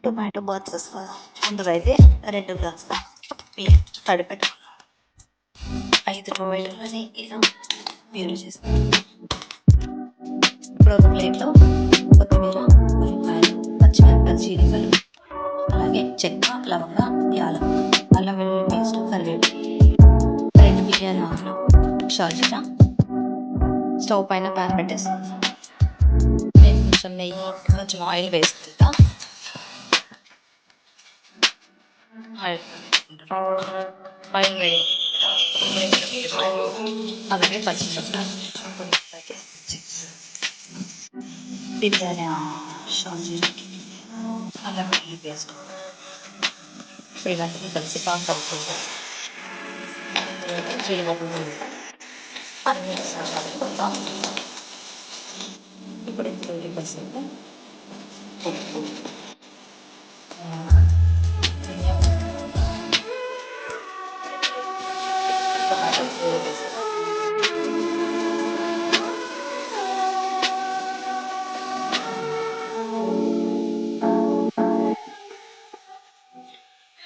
Tomato bath చేసుకోవాలి. ముందుగా అయితే 2 గ్లాసుల తడిపెట్టు 5 టొమాటోలని ఇలా ప్యూరీ చేసుకోవాలి. ఇప్పుడు ఒక ప్లేట్లో కొత్తిమీర, ఉల్లిపాయలు, పచ్చిమిరపకాయలు, జీలకర్ర, అలాగే చెక్క, లవంగ, యాలకులు, అల్లం వెల్లుల్లి పేస్ట్, కరివేపాకు, 2 బిర్యానీ ఆకులు, షాజీరా. స్టవ్ పైన ప్యాన్ పెట్టేసుకుందాం. నేను కొంచెం నెయ్యి, కొంచెం ఆయిల్ వేసుకుంటా. ఆయిల్ వేడి అలాగే పచ్చిమిరపకాయలు, బిర్యానీ షాజీరా, అల్లం వెల్లుల్లి పేస్ట్ ఇవన్నీ కలిసి బాగా కలుపుకుంటాం. ఇప్పుడు ఇందులో కాసేపు ఉప్పు,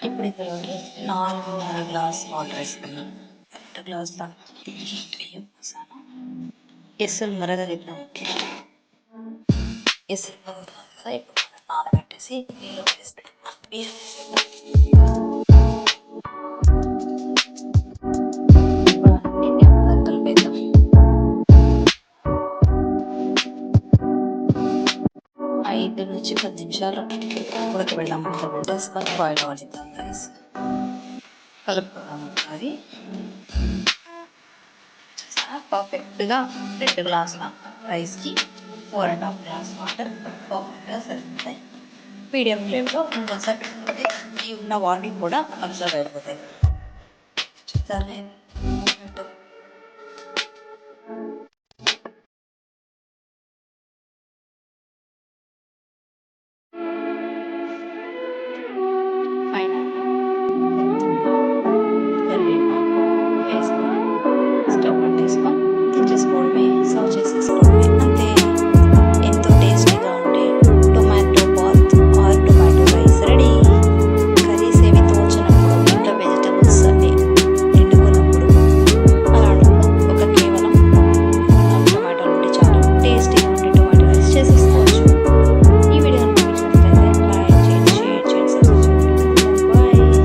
ఇప్పుడు ఇందులోకి 4 గ్లాస్ వాటర్ వేసుకున్నాం. 2 గ్లాసుల బియ్యం పోసాను. ఎసురు మరగనిద్దాం. ఎసురు మరుగుతుంది. ఇప్పుడు నానబెట్టేసి నీళ్ళు వేస్తే కలిపేద్దాం. 5 నుంచి 10 నిమిషాలు ఉడకబెడదాం. పెట్టేసుకొని బాయిల్ అవనిద్దాం. రైస్ కలుపుకుందాం. అది పర్ఫెక్ట్గా 2 గ్లాసుల రైస్కి 4.5 గ్లాస్ వాటర్ పర్ఫెక్ట్గా సరిపోతాయి. మీడియం ఫ్లేమ్లో ఇంకోసారి పెట్టుకుంటే ఈ ఉన్న వాటర్ కూడా అబ్జర్వ్ అయిపోతాయి. చూద్దాం.